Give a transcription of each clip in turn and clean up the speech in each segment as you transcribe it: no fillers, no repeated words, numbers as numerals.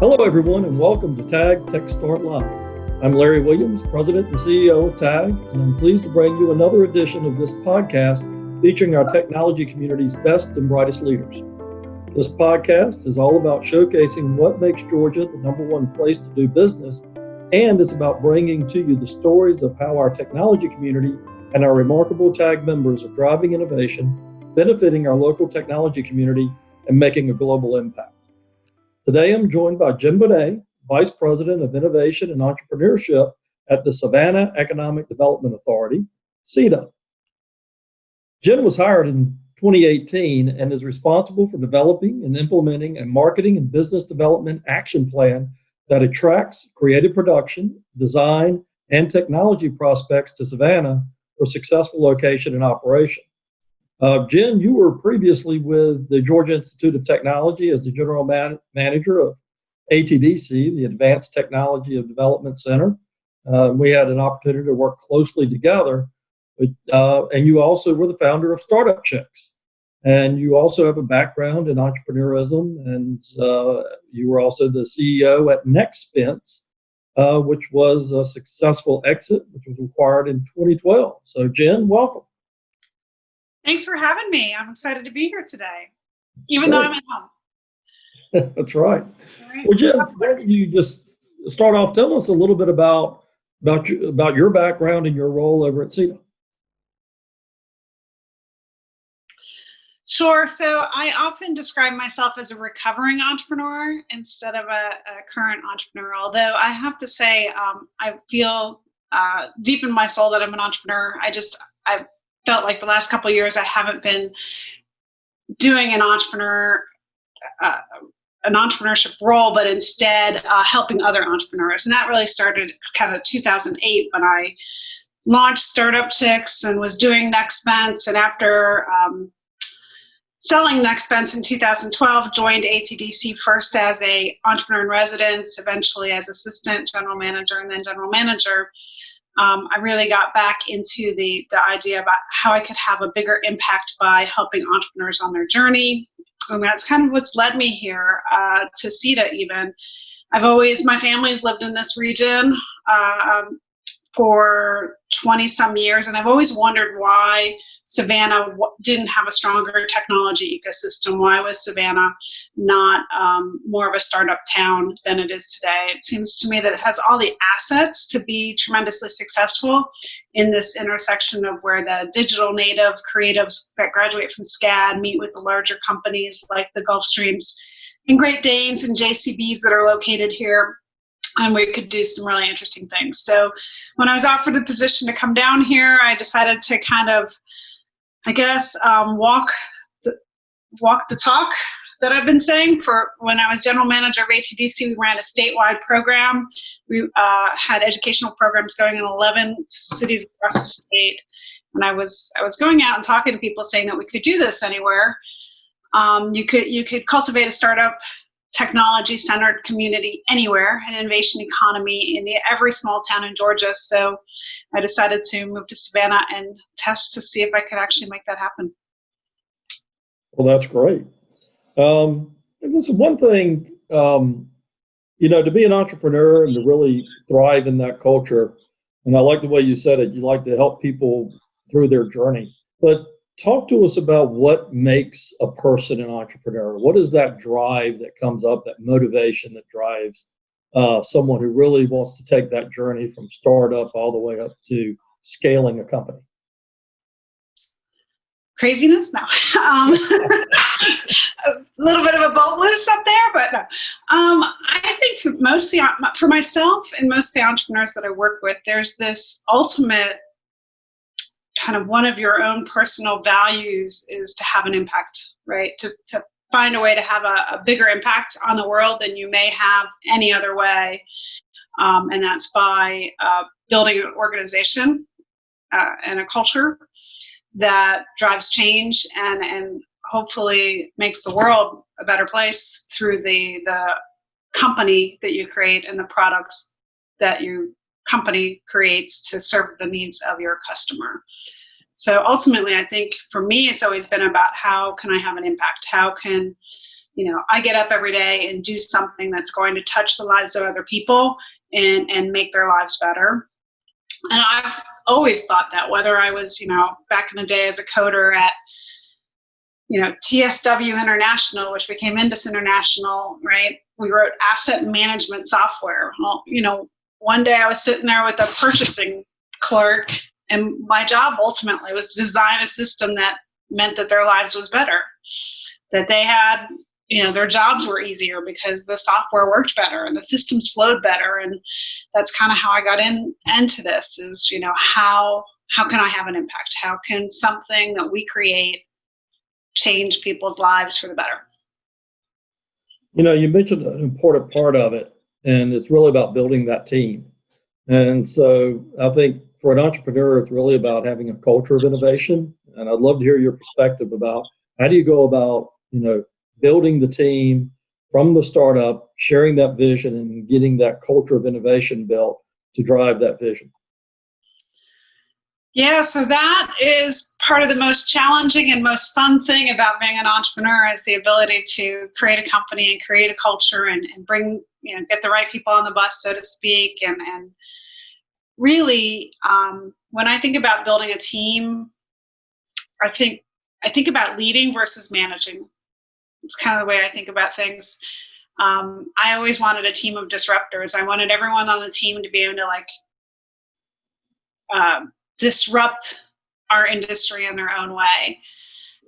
Hello, everyone, and welcome to TAG Tech Start Live. I'm Larry Williams, President and CEO of TAG, and I'm pleased to bring you another edition of this podcast featuring our technology community's best and brightest leaders. This podcast is all about showcasing what makes Georgia the number one place to do business, and it's about bringing to you the stories of how our technology community and our remarkable TAG members are driving innovation, benefiting our local technology community, and making a global impact. Today, I'm joined by Jen Bonnett, Vice President of Innovation and Entrepreneurship at the Savannah Economic Development Authority, SEDA. Jen was hired in 2018 and is responsible for developing and implementing a marketing and business development action plan that attracts creative production, design, and technology prospects to Savannah for successful location and operation. Jen, you were previously with the Georgia Institute of Technology as the General Manager of ATDC, the Advanced Technology of Development Center. We had an opportunity to work closely together, and you also were the founder of StartupChicks. And you also have a background in entrepreneurism, and you were also the CEO at Nexpense, which was a successful exit, which was acquired in 2012. So Jen, welcome. Thanks for having me. I'm excited to be here today, even though I'm at home. That's right. Well, Jen, why don't you just start off? Tell us a little bit about your background and your role over at SEDA. Sure. So I often describe myself as a recovering entrepreneur instead of a current entrepreneur, although I have to say I feel deep in my soul that I'm an entrepreneur. I felt like the last couple of years I haven't been doing an entrepreneurship role, but instead helping other entrepreneurs. And that really started kind of 2008 when I launched StartupChicks and was doing Nexpense. And after selling Nexpense in 2012, joined ATDC first as a entrepreneur in residence, eventually as assistant general manager, and then general manager. I really got back into the idea about how I could have a bigger impact by helping entrepreneurs on their journey. And that's kind of what's led me here to SEDA even. My family's lived in this region for 20 some years, and I've always wondered why Savannah didn't have a stronger technology ecosystem. Why was Savannah not more of a startup town than it is today? It seems to me that it has all the assets to be tremendously successful in this intersection of where the digital native creatives that graduate from SCAD meet with the larger companies like the Gulfstreams and Great Danes and JCBs that are located here. And we could do some really interesting things. So when I was offered the position to come down here, I decided to kind of, walk the talk that I've been saying. For when I was general manager of ATDC, we ran a statewide program. We had educational programs going in 11 cities across the state. And I was going out and talking to people saying that we could do this anywhere. You could cultivate a startup technology-centered community anywhere, an innovation economy in every small town in Georgia. So I decided to move to Savannah and test to see if I could actually make that happen. Well, that's great. This is one thing, to be an entrepreneur and to really thrive in that culture. And I like the way you said it. You like to help people through their journey. But talk to us about what makes a person an entrepreneur. What is that drive that comes up, that motivation that drives someone who really wants to take that journey from startup all the way up to scaling a company? Craziness? No. A little bit of a bolt loose up there, but no. I think for myself and most of the entrepreneurs that I work with, there's this ultimate kind of one of your own personal values is to have an impact, right? To find a way to have a bigger impact on the world than you may have any other way. And that's by building an organization and a culture that drives change and hopefully makes the world a better place through the company that you create and the products that your company creates to serve the needs of your customer. So ultimately, I think for me, it's always been about how can I have an impact? How can I get up every day and do something that's going to touch the lives of other people and make their lives better. And I've always thought that, whether I was, back in the day as a coder at, TSW International, which became Indus International, right? We wrote asset management software. Well, one day I was sitting there with a purchasing clerk, and my job ultimately was to design a system that meant that their lives was better, that they had, their jobs were easier because the software worked better and the systems flowed better. And that's kind of how I got into this is, how can I have an impact? How can something that we create change people's lives for the better? You mentioned an important part of it, and it's really about building that team. And so I think for an entrepreneur, it's really about having a culture of innovation. And I'd love to hear your perspective about how do you go about, building the team from the startup, sharing that vision, and getting that culture of innovation built to drive that vision. Yeah, so that is part of the most challenging and most fun thing about being an entrepreneur is the ability to create a company and create a culture and bring, get the right people on the bus, so to speak. And really, when I think about building a team, I think about leading versus managing. It's kind of the way I think about things. I always wanted a team of disruptors. I wanted everyone on the team to be able to disrupt our industry in their own way.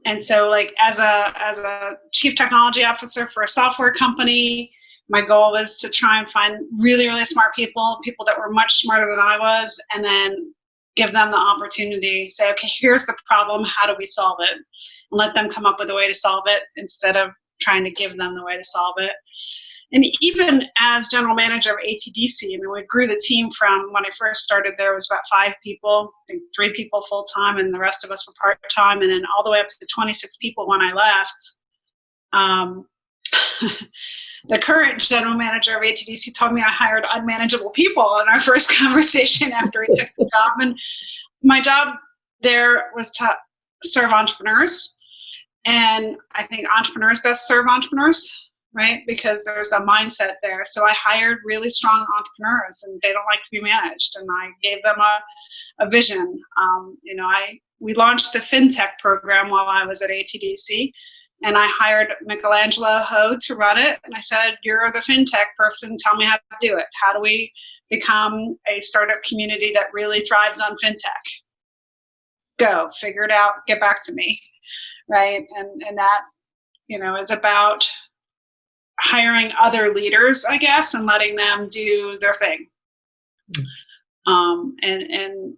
And so as a chief technology officer for a software company, my goal was to try and find really, really smart people that were much smarter than I was, and then give them the opportunity, say, okay, here's the problem, how do we solve it? And let them come up with a way to solve it instead of trying to give them the way to solve it. And even as general manager of ATDC, we grew the team from when I first started there was about 5 people, I think 3 people full time, and the rest of us were part time, and then all the way up to 26 people when I left. The current general manager of ATDC told me I hired unmanageable people in our first conversation after he took the job. And my job there was to serve entrepreneurs. And I think entrepreneurs best serve entrepreneurs, right? Because there's a mindset there. So I hired really strong entrepreneurs, and they don't like to be managed. And I gave them a vision. We launched the FinTech program while I was at ATDC, and I hired Michelangelo Ho to run it. And I said, you're the FinTech person. Tell me how to do it. How do we become a startup community that really thrives on FinTech? Go, figure it out, get back to me. Right. And that, is about hiring other leaders, I guess, and letting them do their thing. And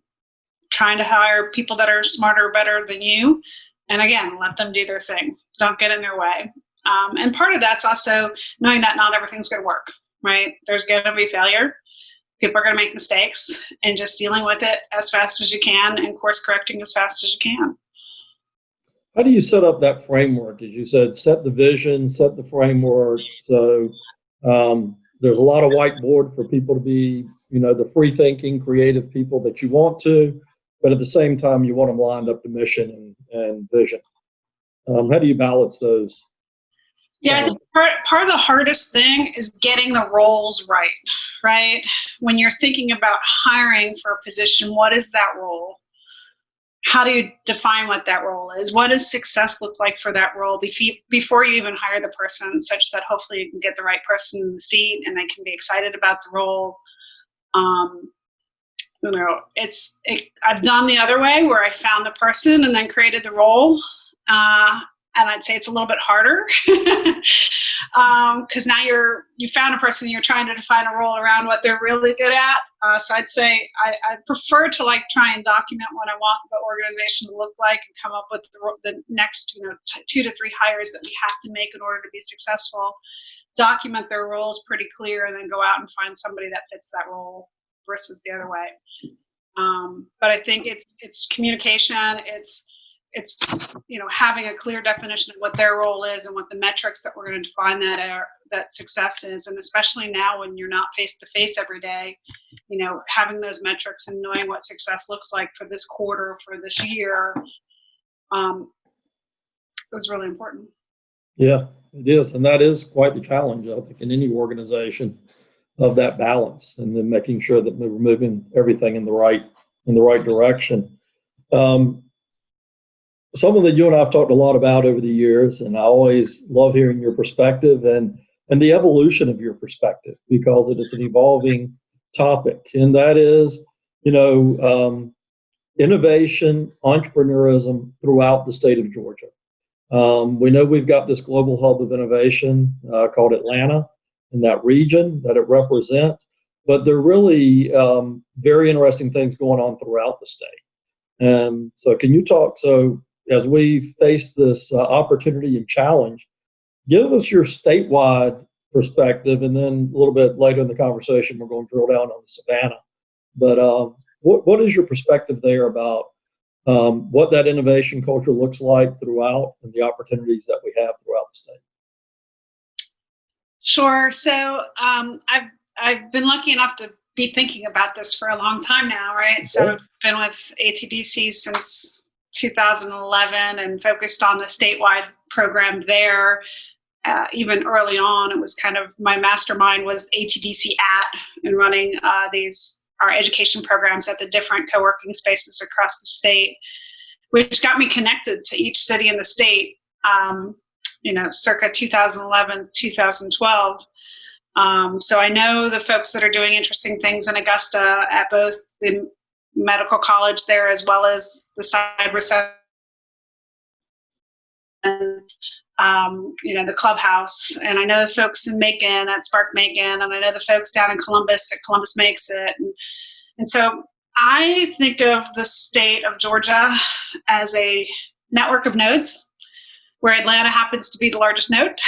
trying to hire people that are smarter, better than you. And again, let them do their thing. Don't get in their way. And part of that's also knowing that not everything's going to work, right? There's going to be failure. People are going to make mistakes, and just dealing with it as fast as you can and course correcting as fast as you can. How do you set up that framework? As you said, set the vision, set the framework. So there's a lot of whiteboard for people to be, the free thinking, creative people that you want to, but at the same time, you want them lined up to mission and vision. How do you balance those? Yeah, I think part of the hardest thing is getting the roles right? When you're thinking about hiring for a position, what is that role? How do you define what that role is? What does success look like for that role before you even hire the person, such that hopefully you can get the right person in the seat and they can be excited about the role? I've done the other way where I found the person and then created the role. And I'd say it's a little bit harder because now you found a person, you're trying to define a role around what they're really good at. So I'd say I prefer to try and document what I want the organization to look like and come up with the next 2 to 3 hires that we have to make in order to be successful. Document their roles pretty clear, and then go out and find somebody that fits that role versus the other way. But I think it's communication. It's having a clear definition of what their role is and what the metrics that we're going to define that success is. And especially now when you're not face to face every day, having those metrics and knowing what success looks like for this quarter, for this year, was really important. Yeah, it is. And that is quite the challenge, I think, in any organization, of that balance, and then making sure that we're moving everything in the right direction. Um, Something that you and I have talked a lot about over the years, and I always love hearing your perspective and the evolution of your perspective, because it is an evolving topic, and that is, you know, innovation, entrepreneurism throughout the state of Georgia. We know we've got this global hub of innovation called Atlanta in that region that it represents, but there are really very interesting things going on throughout the state. So can you talk, so as we face this opportunity and challenge, give us your statewide perspective, and then a little bit later in the conversation, we're going to drill down on Savannah. But what is your perspective there about what that innovation culture looks like throughout, and the opportunities that we have throughout the state? Sure. So I've been lucky enough to be thinking about this for a long time now, right? So I've been with ATDC since 2011 and focused on the statewide program there. Even early on, it was kind of my mastermind was ATDC and running our education programs at the different co-working spaces across the state, which got me connected to each city in the state, circa 2011, 2012. So I know the folks that are doing interesting things in Augusta at both the medical college there as well as the cyber center and the clubhouse. And I know the folks in Macon at Spark Macon, and I know the folks down in Columbus at Columbus Makes It. And so I think of the state of Georgia as a network of nodes, where Atlanta happens to be the largest node.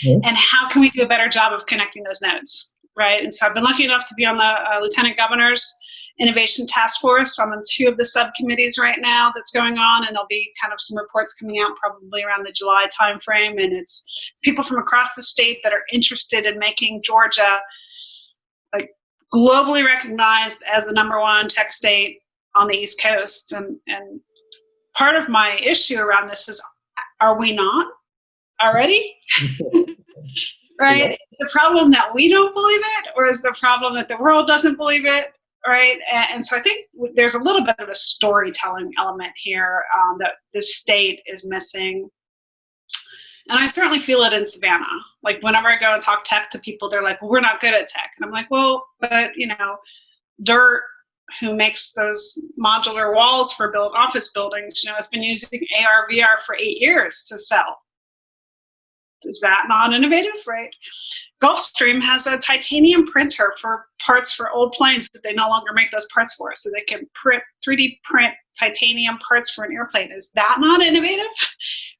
And how can we do a better job of connecting those nodes, right? And so I've been lucky enough to be on the Lieutenant Governor's Innovation Task Force. I'm on 2 of the subcommittees right now that's going on, and there'll be kind of some reports coming out probably around the July timeframe. And it's people from across the state that are interested in making Georgia like globally recognized as the #1 tech state on the East Coast. And part of my issue around this is, are we not already? Right? Yeah. Is the problem that we don't believe it, or is the problem that the world doesn't believe it? Right. And so I think there's a little bit of a storytelling element here that the state is missing. And I certainly feel it in Savannah. Like whenever I go and talk tech to people, they're like, well, we're not good at tech. And I'm like, well, but Dirt, who makes those modular walls for office buildings, has been using AR, VR for 8 years to sell. Is that not innovative, right? Gulfstream has a titanium printer for parts for old planes that they no longer make those parts for, so they can 3D print titanium parts for an airplane. Is that not innovative?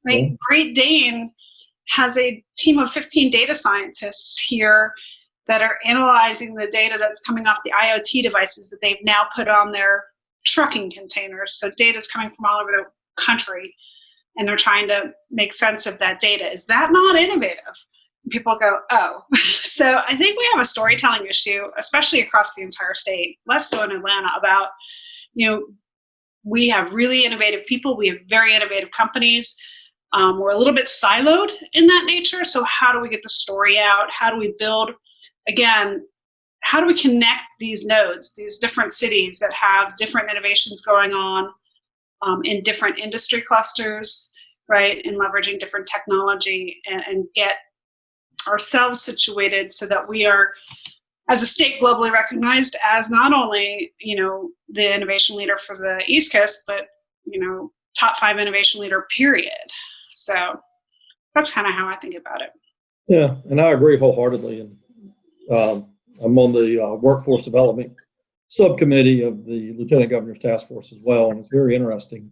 Right? Yeah. Great Dane has a team of 15 data scientists here that are analyzing the data that's coming off the IoT devices that they've now put on their trucking containers. So data is coming from all over the country, and they're trying to make sense of that data. Is that not innovative? And people go, oh. So I think we have a storytelling issue, especially across the entire state, less so in Atlanta, about, we have really innovative people. We have very innovative companies. We're a little bit siloed in that nature. So how do we get the story out? How do we build, again, how do we connect these nodes, these different cities that have different innovations going on in different industry clusters, right, and leveraging different technology, and get ourselves situated so that we are, as a state, globally recognized as not only, the innovation leader for the East Coast, but, top 5 innovation leader, period. So that's kind of how I think about it. Yeah, and I agree wholeheartedly. And I'm on the workforce development subcommittee of the Lieutenant Governor's Task Force as well, and it's very interesting.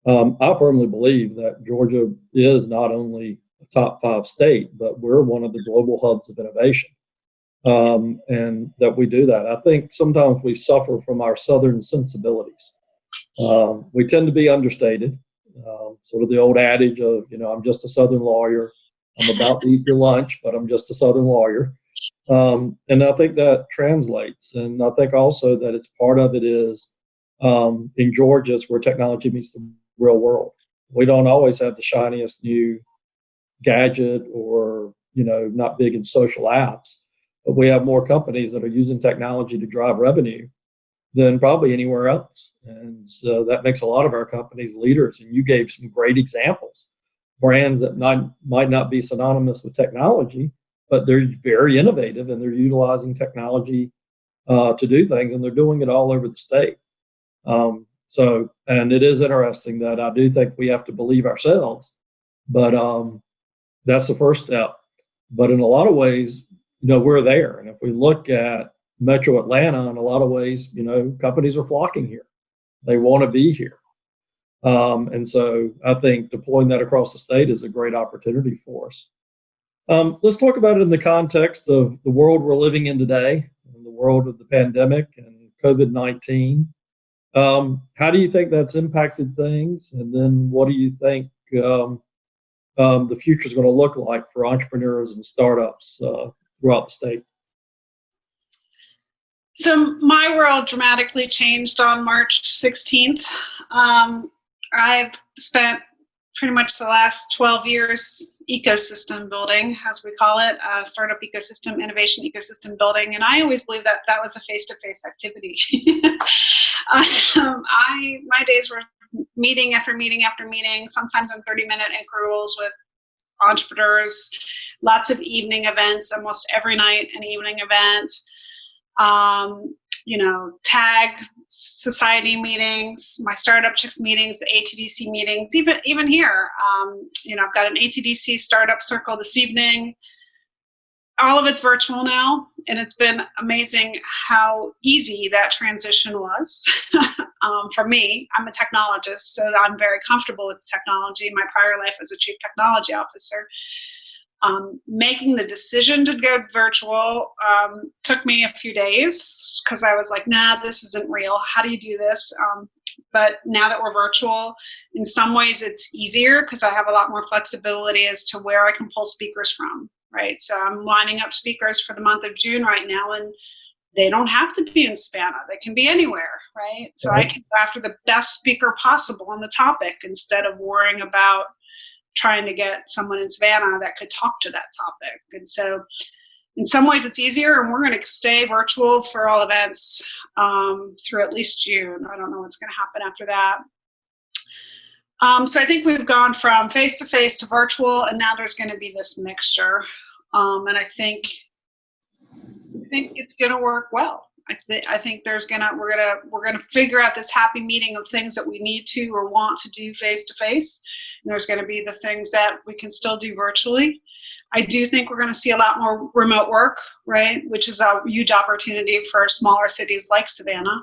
I firmly believe that Georgia is not only a top 5 state, but we're one of the global hubs of innovation, and that we do that. I think sometimes we suffer from our Southern sensibilities. We tend to be understated, sort of the old adage of, I'm just a Southern lawyer. I'm about to eat your lunch, but I'm just a Southern lawyer. And I think that translates. And I think also that it's part of it is in Georgia, it's where technology meets the real world. We don't always have the shiniest new gadget or, not big in social apps, but we have more companies that are using technology to drive revenue than probably anywhere else. And so that makes a lot of our companies leaders. And you gave some great examples, brands that might not be synonymous with technology, but they're very innovative and they're utilizing technology to do things, and they're doing it all over the state. And it is interesting that I do think we have to believe ourselves, but that's the first step. But in a lot of ways, we're there. And if we look at Metro Atlanta, in a lot of ways, companies are flocking here. They want to be here. And so I think deploying that across the state is a great opportunity for us. Let's talk about it in the context of the world we're living in today, in the world of the pandemic and COVID-19. How do you think that's impacted things? And then what do you think the future is going to look like for entrepreneurs and startups throughout the state? So my world dramatically changed on March 16th. I've spent pretty much the last 12 years ecosystem building, as we call it, startup ecosystem, innovation ecosystem building. And I always believed that that was a face-to-face activity. My days were meeting after meeting after meeting, sometimes in 30-minute intervals with entrepreneurs, lots of evening events, almost every night an evening event. Tag society meetings, my StartupChicks meetings, the ATDC meetings, even here. I've got an ATDC startup circle this evening. All of it's virtual now, and it's been amazing how easy that transition was. For me, I'm a technologist, so I'm very comfortable with technology. My prior life as a chief technology officer. Making the decision to go virtual took me a few days because I was like, nah, this isn't real. How do you do this? But now that we're virtual, in some ways it's easier because I have a lot more flexibility as to where I can pull speakers from, right? So I'm lining up speakers for the month of June right now, and they don't have to be in Savannah. They can be anywhere, right? So I can go after the best speaker possible on the topic instead of worrying about trying to get someone in Savannah that could talk to that topic. And so in some ways it's easier, and we're going to stay virtual for all events through at least June. I don't know what's going to happen after that. So I think we've gone from face-to-face to virtual, and now there's going to be this mixture. And I think it's going to work well. I think we're gonna figure out this happy meeting of things that we need to or want to do face to face, and there's going to be the things that we can still do virtually. I do think we're going to see a lot more remote work, right? Which is a huge opportunity for smaller cities like Savannah,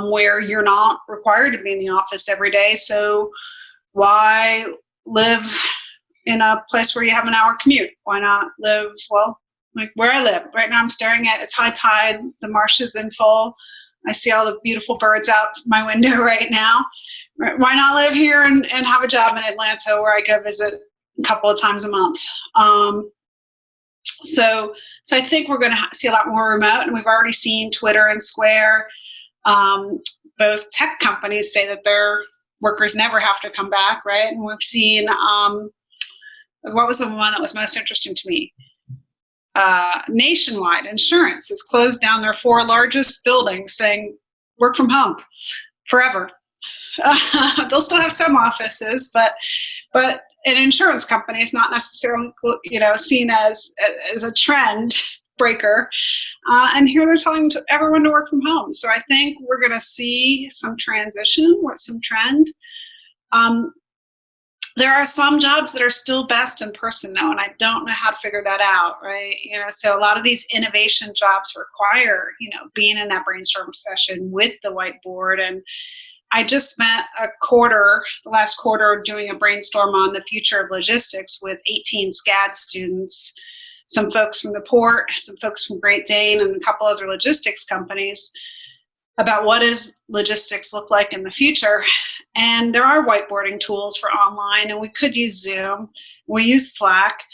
where you're not required to be in the office every day. So why live in a place where you have an hour commute? Why not live like where I live right now? I'm staring at, it's high tide, the marsh is in full. I see all the beautiful birds out my window right now. Why not live here and have a job in Atlanta where I go visit a couple of times a month? So I think we're going to see a lot more remote, and we've already seen Twitter and Square, both tech companies say that their workers never have to come back, right? And we've seen, what was the one that was most interesting to me? Nationwide Insurance has closed down their 4 largest buildings, saying work from home forever. They'll still have some offices, but an insurance company is not necessarily seen as a trend breaker. And here they're telling everyone to work from home. So I think we're going to see some transition or some trend. There are some jobs that are still best in person, though, and I don't know how to figure that out, right? So a lot of these innovation jobs require, being in that brainstorm session with the whiteboard. And I just spent the last quarter, doing a brainstorm on the future of logistics with 18 SCAD students, some folks from the port, some folks from Great Dane, and a couple other logistics companies, about what does logistics look like in the future. And there are whiteboarding tools for online, and we could use Zoom, we use Slack,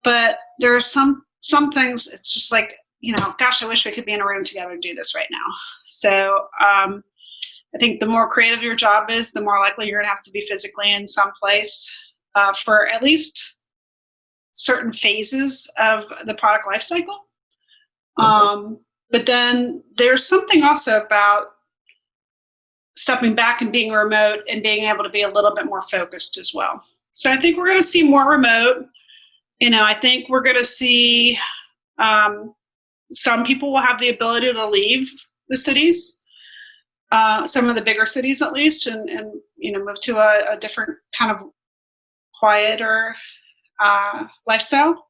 but there are some things, it's just like, gosh, I wish we could be in a room together to do this right now. So I think the more creative your job is, the more likely you're gonna have to be physically in some place for at least certain phases of the product life cycle. But then there's something also about stepping back and being remote and being able to be a little bit more focused as well. So I think we're going to see more remote. I think we're going to see some people will have the ability to leave the cities, some of the bigger cities at least, and move to a different kind of quieter lifestyle.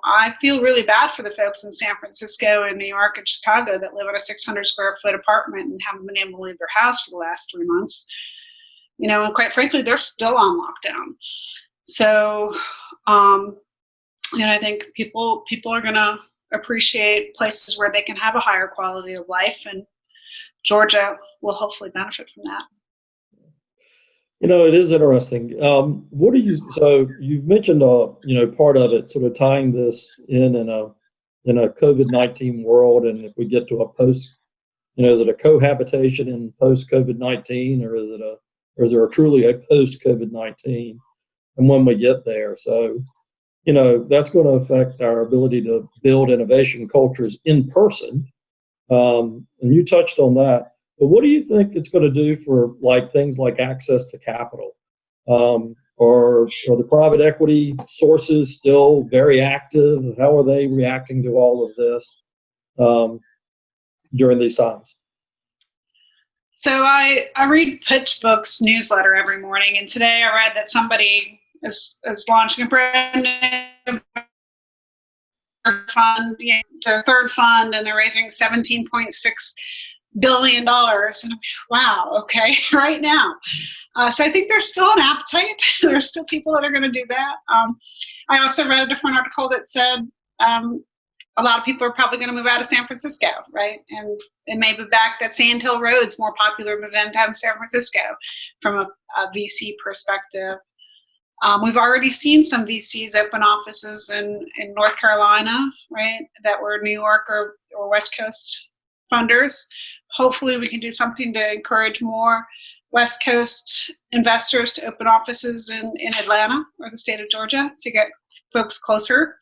I feel really bad for the folks in San Francisco and New York and Chicago that live in a 600 square foot apartment and haven't been able to leave their house for the last 3 months. And quite frankly, they're still on lockdown. So, I think people are going to appreciate places where they can have a higher quality of life, and Georgia will hopefully benefit from that. It is interesting. So you've mentioned, part of it, sort of tying this in a COVID-19 world, and if we get to a post, is it a cohabitation in post COVID-19, or is there truly a post COVID-19? And when we get there, so that's going to affect our ability to build innovation cultures in person. And you touched on that. But what do you think it's going to do for things like access to capital? Or are the private equity sources still very active? How are they reacting to all of this during these times? So I read PitchBook's newsletter every morning, and today I read that somebody is launching a brand new fund, their third fund, and they're raising $17.6 billion. And wow, okay, right now. So I think there's still an appetite. There's still people that are going to do that. I also read a different article that said a lot of people are probably going to move out of San Francisco, right? And maybe back that Sand Hill Road's more popular than downtown San Francisco from a VC perspective. We've already seen some VCs open offices in North Carolina, right, that were New York or West Coast funders. Hopefully we can do something to encourage more West Coast investors to open offices in Atlanta or the state of Georgia to get folks closer.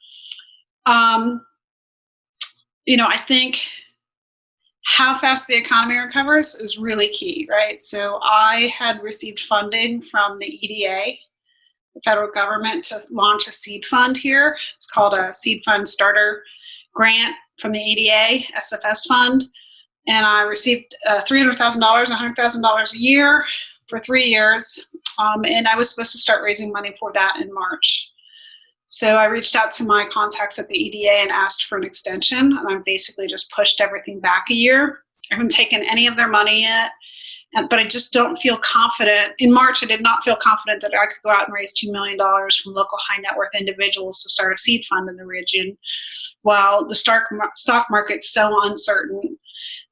I think how fast the economy recovers is really key, right? So I had received funding from the EDA, the federal government, to launch a seed fund here. It's called a Seed Fund Starter Grant from the EDA, SFS fund. And I received $300,000, $100,000 a year for 3 years. And I was supposed to start raising money for that in March. So I reached out to my contacts at the EDA and asked for an extension. And I basically just pushed everything back a year. I haven't taken any of their money yet. But I just don't feel confident. In March, I did not feel confident that I could go out and raise $2 million from local high net worth individuals to start a seed fund in the region, while the stock market's so uncertain.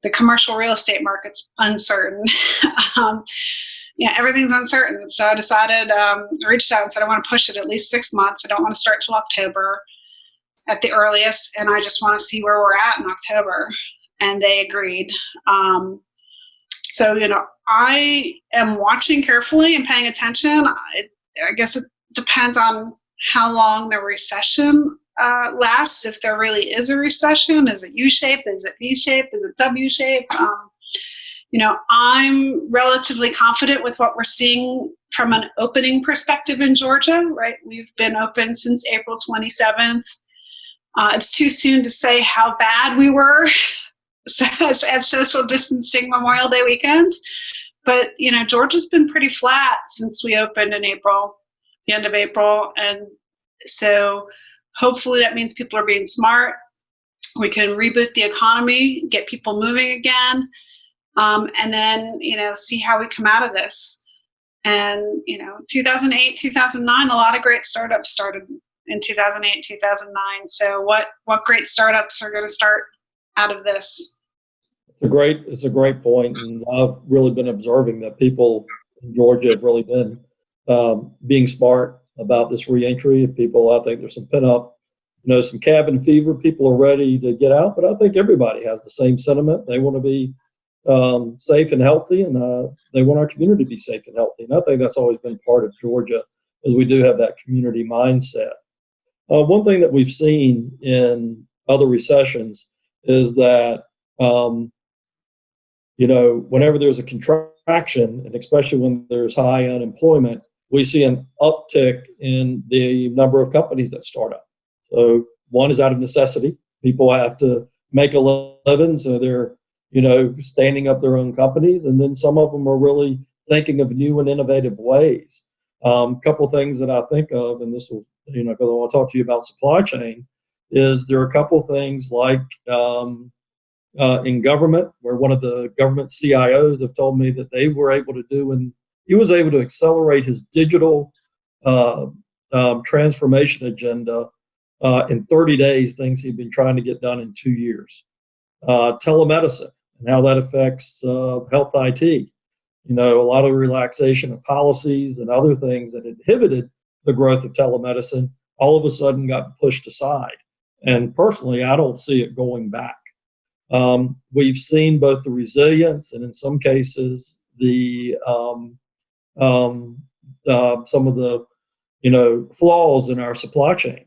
The commercial real estate market's uncertain. Everything's uncertain. So I decided, I reached out and said, I want to push it at least 6 months. I don't want to start till October at the earliest. And I just want to see where we're at in October. And they agreed. So, I am watching carefully and paying attention. I guess it depends on how long the recession lasts. If there really is a recession, is it U-shape? Is it V-shape? Is it W-shape? I'm relatively confident with what we're seeing from an opening perspective in Georgia, right? We've been open since April 27th. It's too soon to say how bad we were at social distancing Memorial Day weekend. But, Georgia's been pretty flat since we opened in April, the end of April. And so hopefully that means people are being smart. We can reboot the economy, get people moving again, and then, see how we come out of this. And, 2008, 2009, a lot of great startups started in 2008, 2009. So what great startups are going to start out of this? It's a great point, and I've really been observing that people in Georgia have really been being smart about this reentry. People, I think there's some pent up, some cabin fever. People are ready to get out, but I think everybody has the same sentiment. They want to be safe and healthy, and they want our community to be safe and healthy. And I think that's always been part of Georgia, is we do have that community mindset. One thing that we've seen in other recessions is that, whenever there's a contraction, and especially when there's high unemployment, we see an uptick in the number of companies that start up. So one is out of necessity. People have to make a living, so they're, standing up their own companies. And then some of them are really thinking of new and innovative ways. Couple things that I think of, and this will, because I want to talk to you about supply chain, is there are a couple things like in government, where one of the government CIOs have told me that they were able to do, and he was able to accelerate his digital transformation agenda in 30 days, things he'd been trying to get done in 2 years. Telemedicine and how that affects health IT. A lot of relaxation of policies and other things that inhibited the growth of telemedicine all of a sudden got pushed aside. And personally, I don't see it going back. We've seen both the resilience and in some cases the some of the flaws in our supply chain.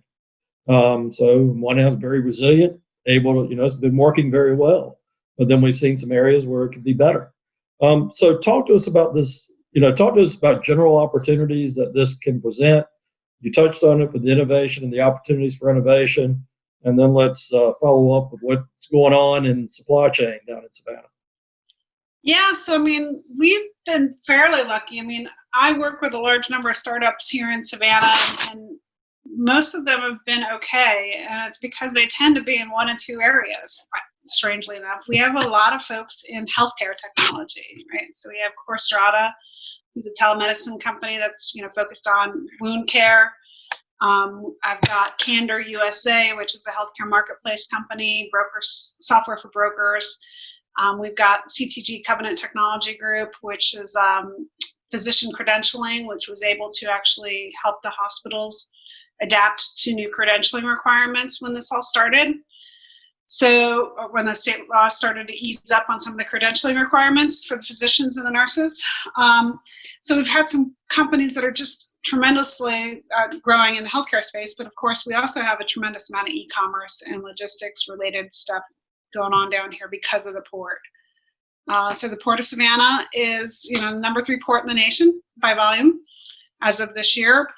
So on one hand, very resilient, able to, it's been working very well. But then we've seen some areas where it could be better. So talk to us about this, talk to us about general opportunities that this can present. You touched on it with the innovation and the opportunities for innovation. And then let's follow up with what's going on in supply chain down in Savannah. Yeah, so we've been fairly lucky. I work with a large number of startups here in Savannah, and most of them have been okay. And it's because they tend to be in one and two areas, strangely enough. We have a lot of folks in healthcare technology, right? So we have Corstrata, who's a telemedicine company that's focused on wound care. I've got Candor USA, which is a healthcare marketplace company, software for brokers. We've got CTG Covenant Technology Group, which is physician credentialing, which was able to actually help the hospitals adapt to new credentialing requirements when this all started. So when the state law started to ease up on some of the credentialing requirements for the physicians and the nurses. So we've had some companies that are just tremendously growing in the healthcare space, but of course we also have a tremendous amount of e-commerce and logistics related stuff going on down here because of the port. So the Port of Savannah is, number 3 port in the nation by volume as of this year.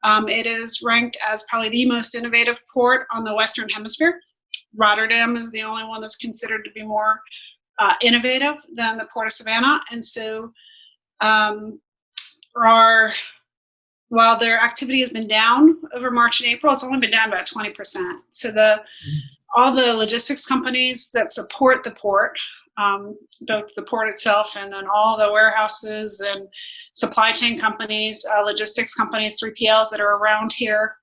It is ranked as probably the most innovative port on the Western Hemisphere. Rotterdam is the only one that's considered to be more innovative than the Port of Savannah. And so while their activity has been down over March and April, it's only been down about 20%. So all the logistics companies that support the port, both the port itself and then all the warehouses and supply chain companies, logistics companies, 3PLs that are around here,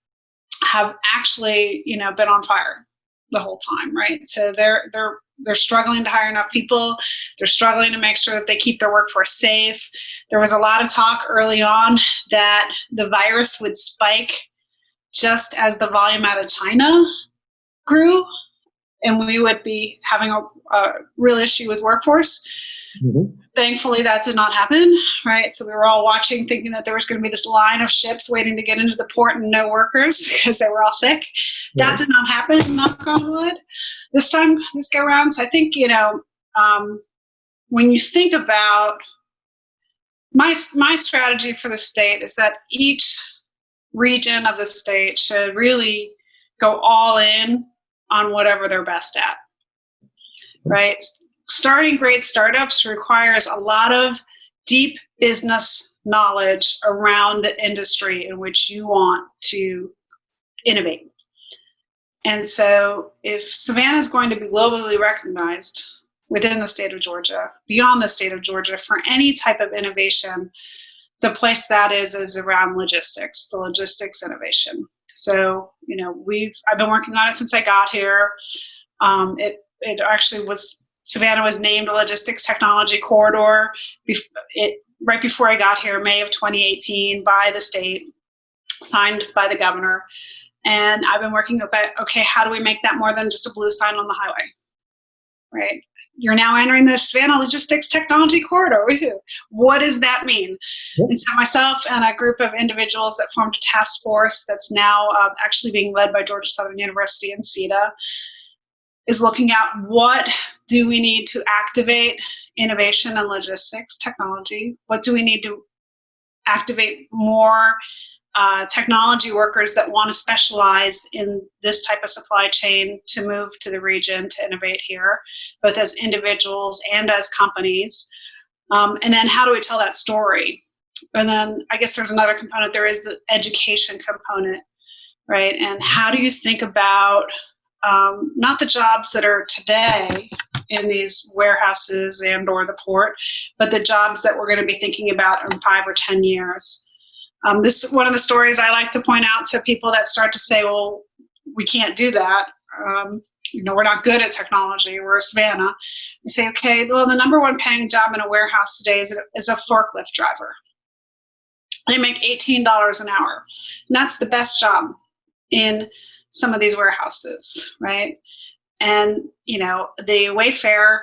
have actually, been on fire the whole time, right? So they're struggling to hire enough people. They're struggling to make sure that they keep their workforce safe. There was a lot of talk early on that the virus would spike just as the volume out of China grew, and we would be having a real issue with workforce. Mm-hmm. Thankfully, that did not happen, right? So we were all watching, thinking that there was going to be this line of ships waiting to get into the port and no workers because they were all sick. Right. That did not happen, knock on wood, this go around. So I think, when you think about my strategy for the state is that each region of the state should really go all in on whatever they're best at, right? Starting great startups requires a lot of deep business knowledge around the industry in which you want to innovate. And so if Savannah is going to be globally recognized within the state of Georgia, beyond the state of Georgia, for any type of innovation, the place that is around logistics, the logistics innovation. So, I've been working on it since I got here. It actually Savannah was named a logistics technology corridor right before I got here, May of 2018, by the state, signed by the governor. And I've been working about, okay, how do we make that more than just a blue sign on the highway, right? you're now entering the Savannah Logistics Technology Corridor. What does that mean? Yep. And so myself and a group of individuals that formed a task force that's now actually being led by Georgia Southern University and SEDA is looking at what do we need to activate innovation and logistics technology? What do we need to activate more technology workers that want to specialize in this type of supply chain to move to the region to innovate here, both as individuals and as companies? And then how do we tell that story? And then I guess there's another component. There is the education component, right? And how do you think about not the jobs that are today in these warehouses and or the port, but the jobs that we're going to be thinking about in 5 or 10 years. This is one of the stories I like to point out to people that start to say, well, we can't do that. We're not good at technology. We're a Savannah. You say, okay, well, the number one paying job in a warehouse today is a forklift driver. They make $18 an hour. And that's the best job in some of these warehouses, right? And, the Wayfair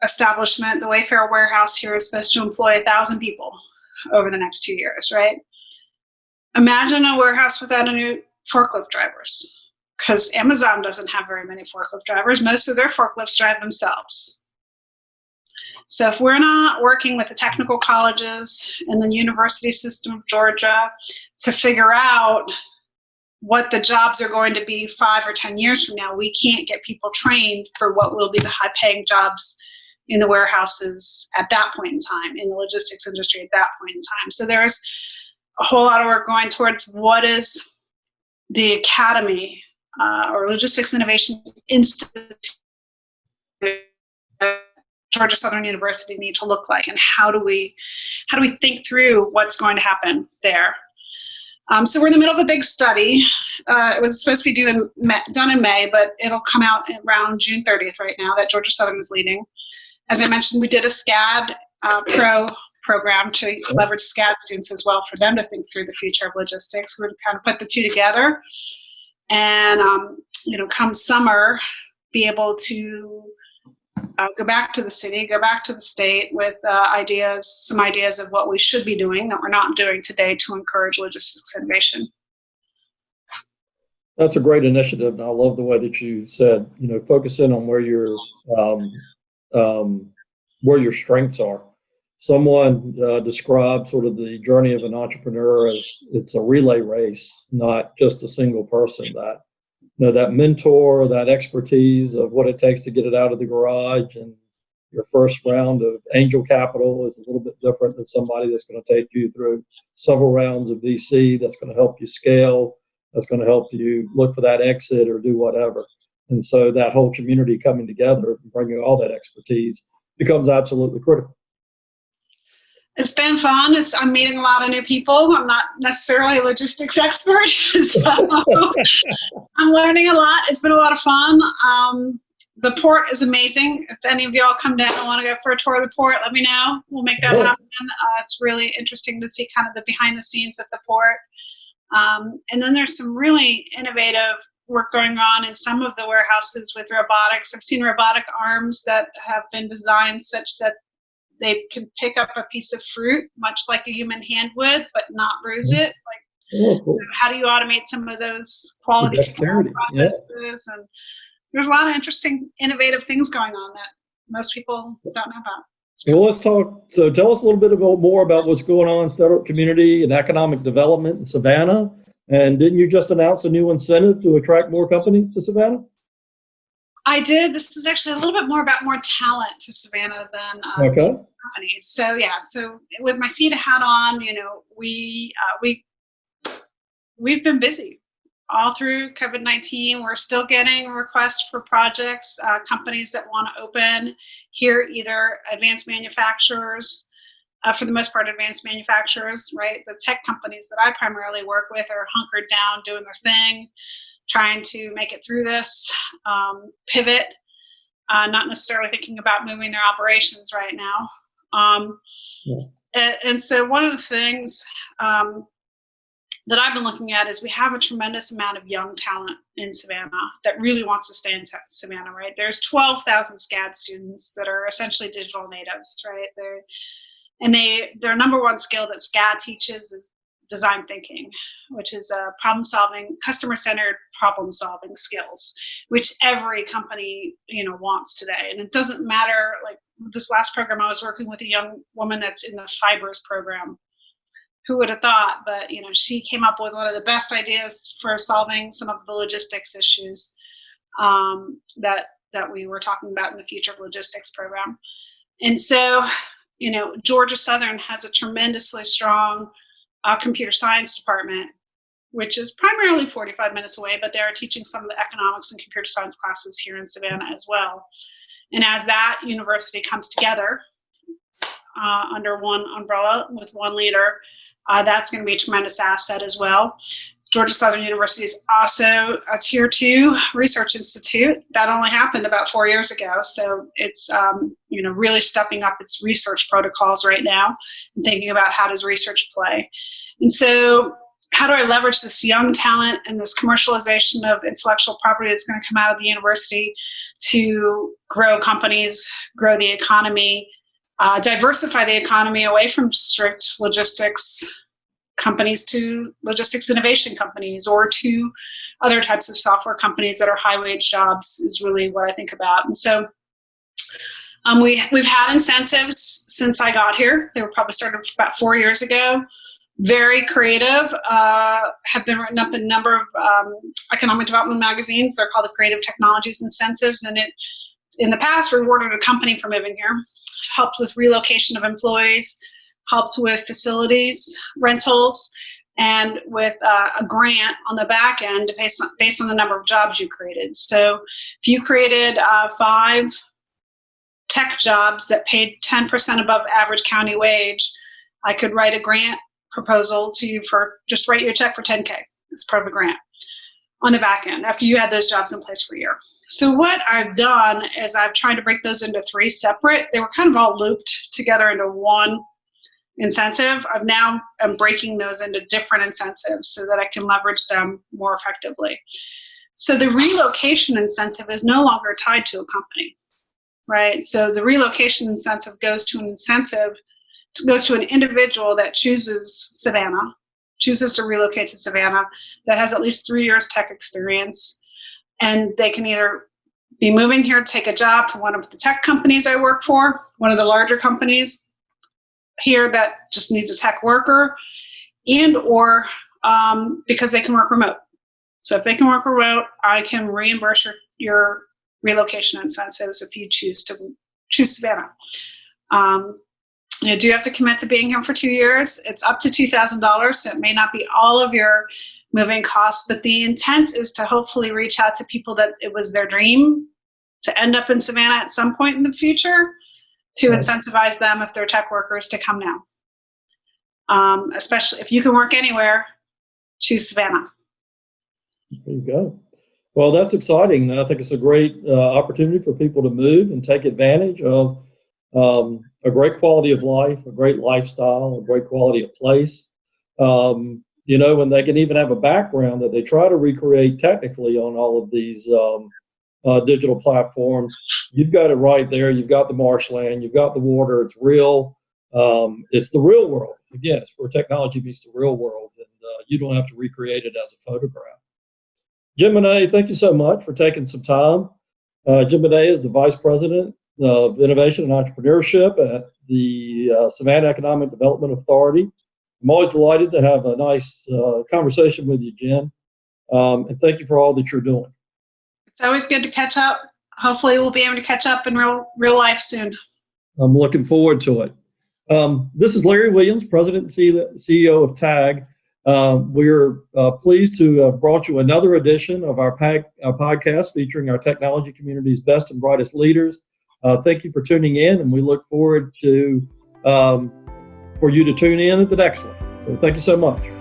establishment, the Wayfair warehouse here is supposed to employ 1,000 people over the next 2 years, right? Imagine a warehouse without any forklift drivers, because Amazon doesn't have very many forklift drivers. Most of their forklifts drive themselves. So if we're not working with the technical colleges and the university system of Georgia to figure out what the jobs are going to be 5 or 10 years from now, we can't get people trained for what will be the high-paying jobs in the warehouses at that point in time, in the logistics industry at that point in time. So there's a whole lot of work going towards what is the Academy or Logistics Innovation Institute, Georgia Southern University need to look like, and how do we think through what's going to happen there. So we're in the middle of a big study. It was supposed to be done in May, but it'll come out around June 30th right now, that Georgia Southern is leading. As I mentioned, we did a SCAD Pro program to leverage SCAD students as well for them to think through the future of logistics. We're going to kind of put the two together and, come summer, be able to go back to the city, go back to the state with some ideas of what we should be doing that we're not doing today to encourage logistics innovation. That's a great initiative, and I love the way that you said, focus in on where your strengths are. Someone described sort of the journey of an entrepreneur as it's a relay race, not just a single person. That mentor, that expertise of what it takes to get it out of the garage, and your first round of angel capital is a little bit different than somebody that's going to take you through several rounds of VC that's going to help you scale, that's going to help you look for that exit or do whatever. And so that whole community coming together and bringing all that expertise becomes absolutely critical. It's been fun. I'm meeting a lot of new people. I'm not necessarily a logistics expert, so I'm learning a lot. It's been a lot of fun. The port is amazing. If any of y'all come down and want to go for a tour of the port, let me know. We'll make that happen. It's really interesting to see kind of the behind the scenes at the port. And then there's some really innovative work going on in some of the warehouses with robotics. I've seen robotic arms that have been designed such that they can pick up a piece of fruit, much like a human hand would, but not bruise it. Cool. So how do you automate some of those quality control processes? Yeah. And there's a lot of interesting, innovative things going on that most people don't know about. Well, let's talk. So tell us a little bit more about what's going on in startup community and economic development in Savannah. And didn't you just announce a new incentive to attract more companies to Savannah? I did. This is actually a little bit more about more talent to Savannah than companies. So so with my SEDA hat on, we've been busy all through COVID-19. We're still getting requests for projects, companies that want to open here, either advanced manufacturers, for the most part, advanced manufacturers, right? The tech companies that I primarily work with are hunkered down, doing their thing, trying to make it through this, pivot, not necessarily thinking about moving their operations right now. And so one of the things that I've been looking at is we have a tremendous amount of young talent in Savannah that really wants to stay in Savannah, right? There's 12,000 SCAD students that are essentially digital natives, right? Their number one skill that SCAD teaches is design thinking, which is problem-solving, customer-centered problem-solving skills, which every company, wants today. And it doesn't matter, like this last program, I was working with a young woman that's in the fibers program. Who would have thought? But she came up with one of the best ideas for solving some of the logistics issues that we were talking about in the Future of Logistics program. And so, Georgia Southern has a tremendously strong computer science department, which is primarily 45 minutes away, but they are teaching some of the economics and computer science classes here in Savannah as well. And as that university comes together under one umbrella with one leader, that's going to be a tremendous asset as well. Georgia Southern University is also a Tier 2 research institute. That only happened about 4 years ago. So it's, really stepping up its research protocols right now and thinking about how does research play. And so how do I leverage this young talent and this commercialization of intellectual property that's going to come out of the university to grow companies, grow the economy, diversify the economy away from strict logistics companies to logistics innovation companies or to other types of software companies that are high wage jobs is really what I think about. And so we've had incentives since I got here. They were probably started about 4 years ago. Very creative, have been written up in a number of economic development magazines. They're called the Creative Technologies Incentives, and it in the past rewarded a company for moving here, helped with relocation of employees, helped with facilities rentals, and with a grant on the back end based on the number of jobs you created. So if you created 5 tech jobs that paid 10% above average county wage, I could write a grant proposal to you for just write you a check for $10K as part of a grant on the back end after you had those jobs in place for a year. So what I've done is I've tried to break those into 3 separate. They were kind of all looped together into one incentive. I'm breaking those into different incentives so that I can leverage them more effectively. So the relocation incentive is no longer tied to a company, right? So the relocation incentive goes to an individual that chooses to relocate to Savannah, that has at least 3 years tech experience. And they can either be moving here to take a job for one of the tech companies I work for, one of the larger companies here that just needs a tech worker, and or because they can work remote. So if they can work remote, I can reimburse your relocation incentives if you choose Savannah. You do have to commit to being here for 2 years. It's up to $2,000, so it may not be all of your moving costs, but the intent is to hopefully reach out to people that it was their dream to end up in Savannah at some point in the future, to incentivize them if they're tech workers to come now. Especially if you can work anywhere, choose Savannah. There you go. Well, that's exciting. I think it's a great opportunity for people to move and take advantage of a great quality of life, a great lifestyle, a great quality of place. And they can even have a background that they try to recreate technically on all of these digital platforms. You've got it right there. You've got the marshland. You've got the water. It's real. It's the real world. Again, it's where technology meets the real world, and you don't have to recreate it as a photograph. Jim Bonnett, thank you so much for taking some time. Jim Bonnett is the Vice President of Innovation and Entrepreneurship at the Savannah Economic Development Authority. I'm always delighted to have a nice conversation with you, Jen, and thank you for all that you're doing. It's always good to catch up. Hopefully we'll be able to catch up in real life soon. I'm looking forward to it. This is Larry Williams, President and CEO of TAG. We're pleased to have brought you another edition of our podcast featuring our technology community's best and brightest leaders. Thank you for tuning in, and we look forward to for you to tune in at the next one. So thank you so much.